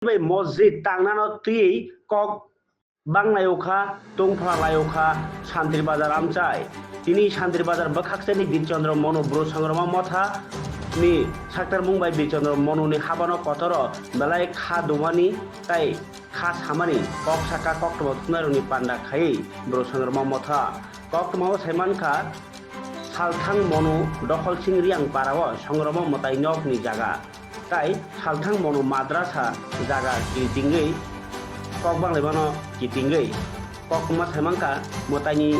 Mosjid tangnano tui kok banglayoka tongphalayoka Santri Bazar amchai tini Santri Bazar bakhakseni Birchandra Monu bro sangrama motha ni saktar mungbai Birchandra Monu ni habano kotoro belai kha dumani tai kha samani kok saka kok tmo tunaruni panda khai bro sangrama motha kok tmo saimanka salthang monu dokhol singriang parawo sangrama motai nok ni jaga tai salthang monu madrasa jaga kitingei kok banglaibano kitingei kok ma saimangka motani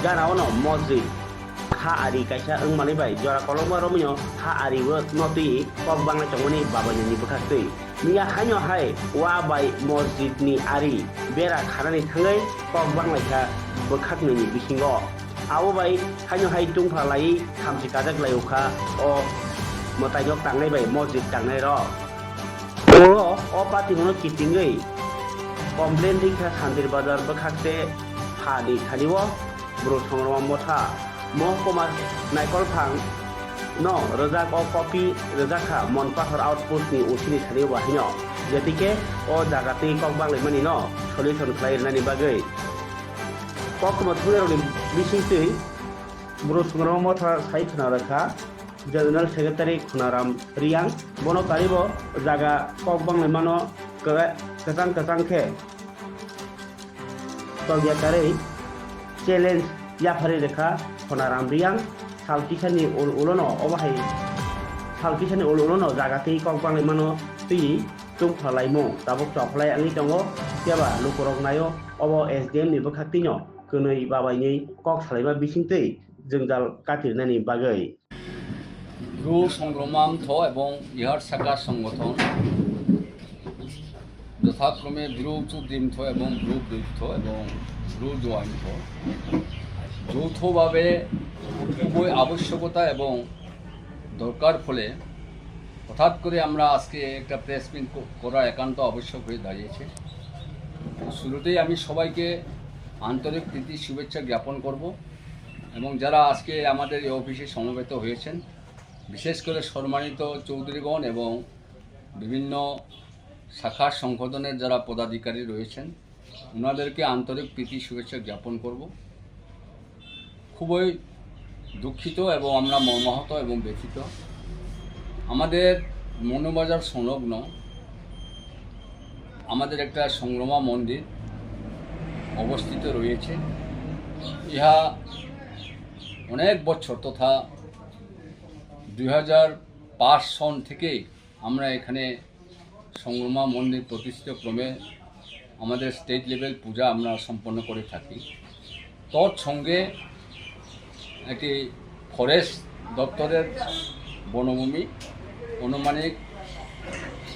gana ono mosjid ha ari kaisa engmani bai jora kolomba romyo ha ari wo noti kok bangla chongoni babani ni bukhaktei niya hanyo hai wa bai mosjid ni ari bera khanani thangai kok bangla ka bukhakni ni bisingo abo bai hanyo hai tungpha lai thamsi kajak layuka o motayok tangnai bai mosjid tangnai ro oro o pati mono kitingei komplain dikha Santri Bazar bakhakte phani thaniwo bro songrama motha mohkoma naikol phang no rojak o copy rojakha monpahar outpost ni usini thaniwo bahino jetike o jagate kok banglaimani no solution khlai nani bagai kokma thureroni bisingtei bro songrama motha saithna rakha General Secretary Khunaram Riang bono karibo jaga kok banglaimano katang ke togya kare challenge ya phare rekha Khunaram Riang salkisani ulono obahai salkisani ulono jaga tei kok banglaimano tui tungphalaimo tabok chokhlai angi tongo tiaba lukurok nayo obo SDM ni bakhaktino kunui babaini kok salaima bisingtei jongjal katirnani bagai ব্রু সংগ্রামান্থ এবং ইহার শাখা সংগঠন যথাক্রমে Bru চুদ্দিমথ এবং Bru দ্বৈথ এবং Bru জোয়াইন্থ যৌথভাবে খুবই আবশ্যকতা এবং দরকার ফলে হঠাৎ করে আমরা আজকে একটা প্রেস মিট করা একান্ত আবশ্যক হয়ে দাঁড়িয়েছে। শুরুতেই আমি সবাইকে আন্তরিক প্রীতি শুভেচ্ছা জ্ঞাপন করব এবং যারা আজকে আমাদের এই অফিসে সমবেত হয়েছেন বিশেষ করে সম্মানিত চৌধুরীগণ এবং বিভিন্ন শাখার সংগঠনের যারা পদাধিকারী রয়েছেন ওনাদেরকে আন্তরিক প্রীতি শুভেচ্ছা জ্ঞাপন করব। খুবই দুঃখিত এবং আমরা মর্মাহত এবং ব্যথিত। আমাদের মনুবাজার সংলগ্ন আমাদের একটা সংগ্রামা মন্দির অবস্থিত রয়েছে। ইহা অনেক বছর তথা 2005 সন থেকে আমরা এখানে সংগ্রামা মন্দির প্রতিষ্ঠিত ক্রমে আমাদের স্টেট লেভেল পূজা আমরা সম্পন্ন করে থাকি। তৎসঙ্গে একটি ফরেস্ট দপ্তরের বনভূমি অনুমানিক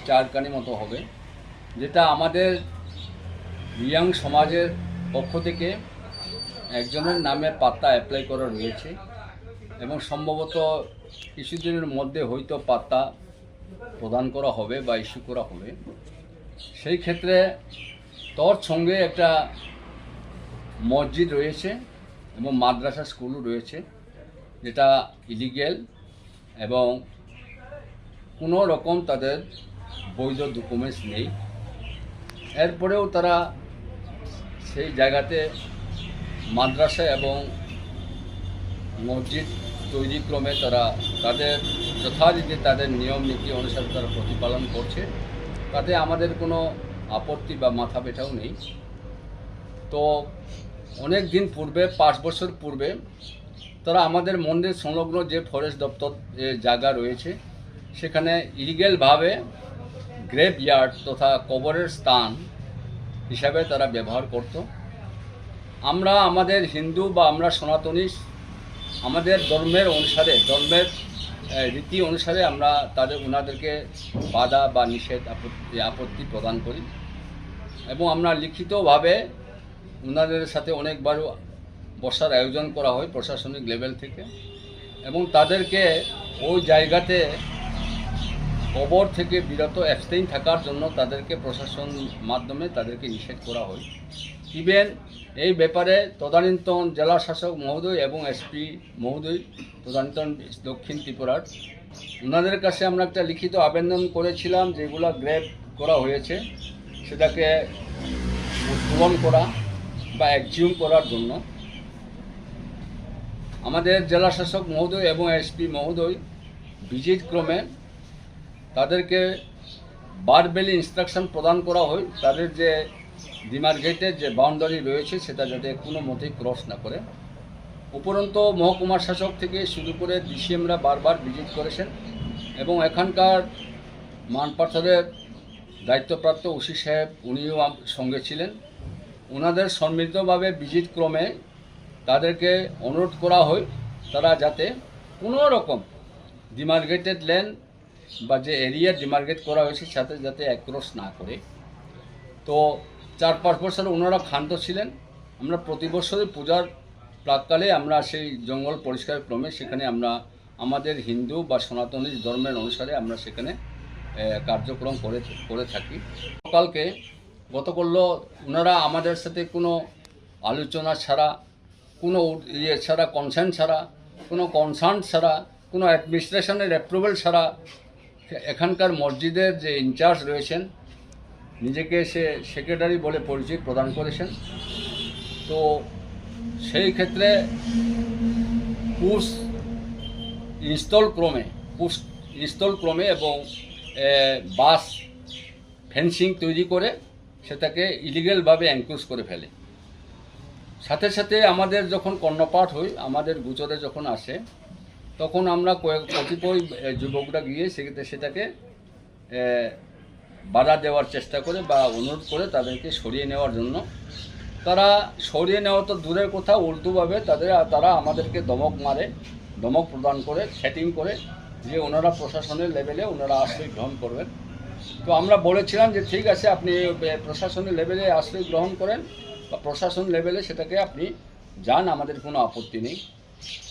4 কানি মতো হবে, যেটা আমাদের রিয়াং সমাজের পক্ষ থেকে একজনের নামে পাত্তা অ্যাপ্লাই করা রয়েছে এবং সম্ভবত কিছুদিনের মধ্যে হয়তো পাত্তা প্রদান করা হবে বা ইস্যু করা হবে। সেই ক্ষেত্রে তোর সঙ্গে একটা মসজিদ রয়েছে এবং মাদ্রাসা স্কুলও রয়েছে, যেটা ইলিগেল এবং কোনো রকম তাদের বৈধ ডকুমেন্টস নেই। এরপরেও তারা সেই জায়গাতে মাদ্রাসা এবং মসজিদ তৈরি ক্রমে তারা তাদের যথারীতি তাদের নিয়ম নীতি অনুসারে তারা প্রতিপালন করছে, তাতে আমাদের কোনো আপত্তি বা মাথা ব্যথাও নেই। তো অনেক দিন পূর্বে 5 বছর পূর্বে তারা আমাদের মন্দির সংলগ্ন যে ফরেস্ট দপ্তর জায়গা রয়েছে সেখানে ইলিগেলভাবে গ্রেভ ইয়ার্ড তথা কবরের স্থান হিসাবে তারা ব্যবহার করত। আমরা আমাদের হিন্দু বা আমরা সনাতনী আমাদের ধর্মের অনুসারে ধর্মের রীতি অনুসারে আমরা ওনাদেরকে বাধা বা নিষেধ আপত্তি প্রদান করি এবং আমরা লিখিতভাবে ওনাদের সাথে অনেকবারও বসার আয়োজন করা হয় প্রশাসনিক লেভেল থেকে এবং তাদেরকে ওই জায়গাতে কবর থেকে বিরত অ্যাবস্টেইন থাকার জন্য তাদেরকে প্রশাসন মাধ্যমে তাদেরকে নিষেধ করা হয়। ইভেন এই ব্যাপারে তদানীন্তন জেলা শাসক মহোদয় এবং এসপি মহোদয় তদানীন্তন দক্ষিণ ত্রিপুরার ওনাদের কাছে আমরা একটা লিখিত আবেদন করেছিলাম যেগুলো গ্রেভ করা হয়েছে সেটাকে পূরণ করা বা এক্সিউম করার জন্য আমাদের জেলা শাসক মহোদয় এবং এসপি মহোদয় ভিজিট ক্রমে তাদেরকে বারবেলি ইনস্ট্রাকশন প্রদান করা হয় তাদের যে ডিমার্কেটের যে বাউন্ডারি রয়েছে সেটা যাতে কোনো মতেই ক্রস না করে। উপরন্তু মহকুমা শাসক থেকে শুরু করে ডিসিএমরা বারবার ভিজিট করেছেন এবং এখানকার মানপাথরের দায়িত্বপ্রাপ্ত ওসি সাহেব উনিও সঙ্গে ছিলেন। ওনাদের সম্মিলিতভাবে ভিজিট ক্রমে তাদেরকে অনুরোধ করা হয় তারা যাতে কোনো রকম ডিমার্কেটেড ল্যান্ড বা যে এরিয়া ডিমার্কেট করা হয়েছে সাথে যাতে অ্যাক্রস না করে। তো 4-5 বছর ওনারা ক্ষান্ত ছিলেন। আমরা প্রতি বছরই পূজার প্রাককালে আমরা সেই জঙ্গল পরিষ্কার ক্রমে সেখানে আমরা আমাদের হিন্দু বা সনাতনী ধর্মের অনুসারে আমরা সেখানে কার্যক্রম করে থাকি। সকালকে গতকাল ওনারা আমাদের সাথে কোনো আলোচনা ছাড়া, কোনো ইয়ে ছাড়া, কনসেন্ট ছাড়া, কোনো কনসার্ন ছাড়া, কোনো অ্যাডমিনিস্ট্রেশনের অ্যাপ্রুভাল ছাড়া এখানকার মসজিদের যে ইনচার্জ রয়েছেন নিজেকে সে সেক্রেটারি বলে পরিচয় প্রদান করেছেন। তো সেই ক্ষেত্রে পুশ ইনস্টল ক্রমে এবং বাস ফেন্সিং তৈরি করে সেটাকে ইলিগেলভাবে এনক্রোচ করে ফেলে। সাথে সাথে আমাদের যখন কর্ণপাঠ হয়, আমাদের গোচরে যখন আসে, তখন আমরা কতিপয় যুবকরা গিয়ে সেটাকে বাধা দেওয়ার চেষ্টা করে বা অনুরোধ করে তাদেরকে সরিয়ে নেওয়ার জন্য। তারা সরিয়ে নেওয়া তো দূরের কথা, উল্টোভাবে তারা আমাদেরকে ধমক প্রদান করে, থ্রেটিং করে যে ওনারা প্রশাসনের লেভেলে ওনারা আশ্রয় গ্রহণ করবেন। তো আমরা বলেছিলাম যে ঠিক আছে, আপনি প্রশাসনের লেভেলে আশ্রয় গ্রহণ করেন বা প্রশাসন লেভেলে সেটাকে আপনি যান, আমাদের কোনো আপত্তি নেই।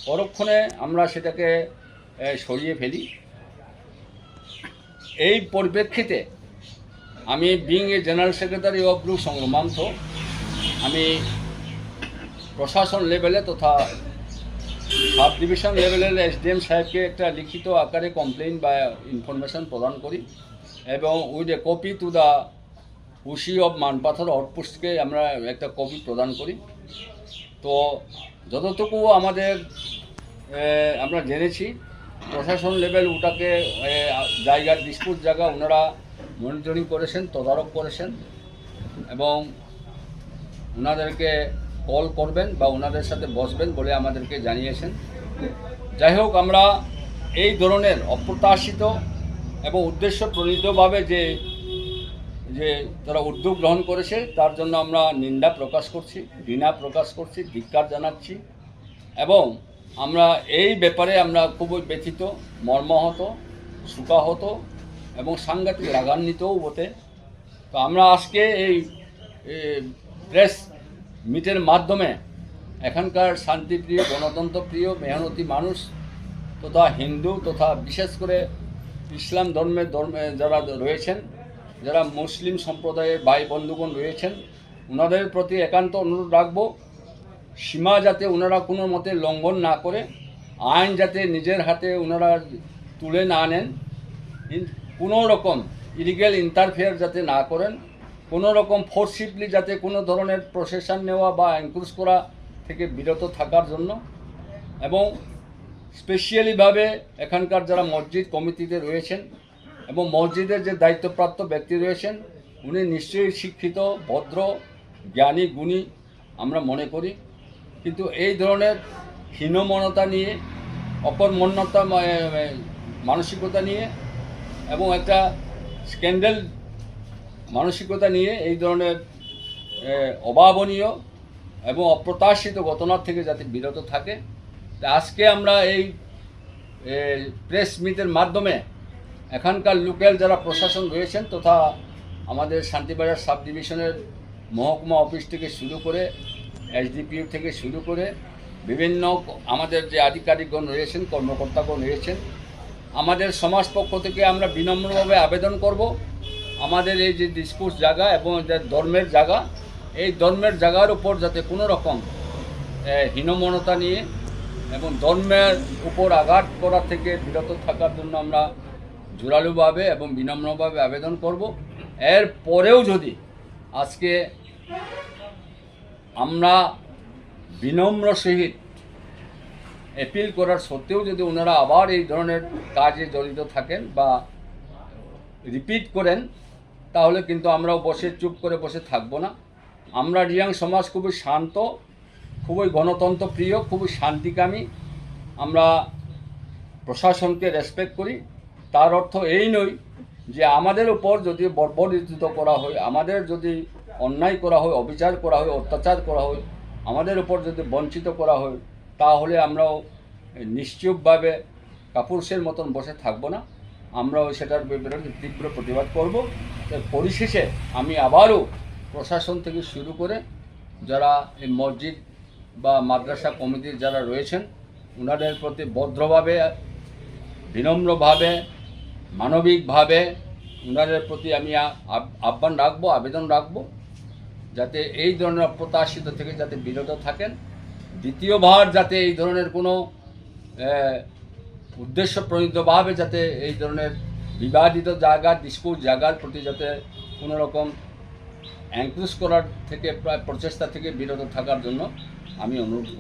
পরক্ষণে আমরা সেটাকে সরিয়ে ফেলি। এই পরিপ্রেক্ষিতে আমি being a general secretary of ব্লু সংগ্রামান্থ, আমি প্রশাসন লেভেলে তথা সাব ডিভিশন লেভেলের এসডিএম সাহেবকে একটা লিখিত আকারে কমপ্লেইন বা ইনফরমেশন প্রদান করি এবং with a copy to the OC of Manpathar আউটপোস্টকে আমরা একটা কপি প্রদান করি। তো যতটুকু আমরা জেনেছি, প্রশাসন লেভেল ওটাকে ডিসপুট জায়গা ওনারা মনিটরিং করেছেন, তদারক করেছেন এবং ওনাদেরকে কল করবেন বা ওনাদের সাথে বসবেন বলে আমাদেরকে জানিয়েছেন। যাই হোক, আমরা এই ধরনের অপ্রত্যাশিত এবং উদ্দেশ্য প্রণীতভাবে যে তারা উদ্যোগ গ্রহণ করেছে তার জন্য আমরা নিন্দা প্রকাশ করছি, ঘৃণা প্রকাশ করছি, ধিক্কার জানাচ্ছি এবং আমরা এই ব্যাপারে আমরা খুবই ব্যথিত, মর্মাহত, শোকাহত এবং সাংঘাতিক রাগান্বিতও বটে। তো আমরা আজকে এই প্রেস মিটের মাধ্যমে এখানকার শান্তিপ্রিয়, গণতন্ত্রপ্রিয়, মেহনতি মানুষ তথা হিন্দু তথা বিশেষ করে ইসলাম ধর্মে যারা রয়েছেন, যারা মুসলিম সম্প্রদায়ের ভাই বন্ধুগণ রয়েছেন, ওনাদের প্রতি একান্ত অনুরোধ রাখবো, সীমা যাতে ওনারা কোনো মতে লঙ্ঘন না করে, আইন যাতে নিজের হাতে ওনারা তুলে না নেন, কোনো রকম ইলিগেল ইন্টারফেয়ার যাতে না করেন, কোনো রকম ফোর্সিবলি যাতে কোনো ধরনের প্রসেশন নেওয়া বা এনক্রোচ করা থেকে বিরত থাকার জন্য এবং স্পেশালিভাবে এখানকার যারা মসজিদ কমিটিতে রয়েছেন এবং মসজিদের যে দায়িত্বপ্রাপ্ত ব্যক্তি রয়েছেন উনি নিশ্চয়ই শিক্ষিত, ভদ্র, জ্ঞানী, গুণী আমরা মনে করি। কিন্তু এই ধরনের হীনমনতা নিয়ে, অকর্মণ্যতা মানসিকতা নিয়ে এবং একটা স্ক্যান্ডাল মানসিকতা নিয়ে এই ধরনের অভাবনীয় এবং অপ্রত্যাশিত ঘটনার থেকে যাতে বিরত থাকে, আজকে আমরা এই প্রেস মিটের মাধ্যমে এখানকার লোকাল যারা প্রশাসন রয়েছেন তথা আমাদের শান্তিবাজার সাব ডিভিশনের মহকুমা অফিস থেকে শুরু করে এসডিপিও থেকে শুরু করে বিভিন্ন আমাদের যে আধিকারিকগণ রয়েছেন, কর্মকর্তাগণ রয়েছেন, আমাদের সমাজ পক্ষ থেকে আমরা বিনম্রভাবে আবেদন করব, আমাদের এই যে ডিসপুট জায়গা এবং যে ধর্মের জায়গা, এই ধর্মের জায়গার উপর যাতে কোনো রকম হীনমনতা নিয়ে এবং ধর্মের উপর আঘাত করা থেকে বিরত থাকার জন্য আমরা জোরালোভাবে এবং বিনম্রভাবে আবেদন করব এর পরেও যদি আজকে আমরা বিনম্র সহিত অ্যাপিল করার সত্ত্বেও যদি ওনারা আবার এই ধরনের কাজে জড়িত থাকেন বা রিপিট করেন, তাহলে কিন্তু আমরাও চুপ করে বসে থাকবো না। আমরা রিয়াং সমাজ খুবই শান্ত, খুবই গণতন্ত্র প্রিয়, খুবই শান্তিকামী। আমরা প্রশাসনকে রেসপেক্ট করি। তার অর্থ এই নয় যে আমাদের উপর যদি বর্বরিত করা হয়, আমাদের যদি অন্যায় করা হয়, অবিচার করা হয়, অত্যাচার করা হয়, আমাদের উপর যদি বঞ্চিত করা হয়, তাহলে আমরাও নিশ্চুপভাবে কাপুরুষের মতন বসে থাকবো না। আমরাও সেটার বিরুদ্ধে তীব্র প্রতিবাদ করব। পরিশেষে আমি আবারও প্রশাসন থেকে শুরু করে যারা এই মসজিদ বা মাদ্রাসা কমিটির যারা রয়েছেন, ওনাদের প্রতি ভদ্রভাবে, বিনম্রভাবে, মানবিকভাবে ওনাদের প্রতি আমি আহ্বান রাখবো, আবেদন রাখবো, যাতে এই ধরনের অপ্রত্যাশিত থেকে যাতে বিরত থাকেন। দ্বিতীয়বার যাতে এই ধরনের কোনো উদ্দেশ্য প্রণীতভাবে যাতে এই ধরনের বিবাদিত জায়গা, ডিসপুট জায়গার প্রতি যাতে কোনো রকম এনক্রোচ করার থেকে, প্রায় প্রচেষ্টা থেকে বিরত থাকার জন্য আমি অনুরোধ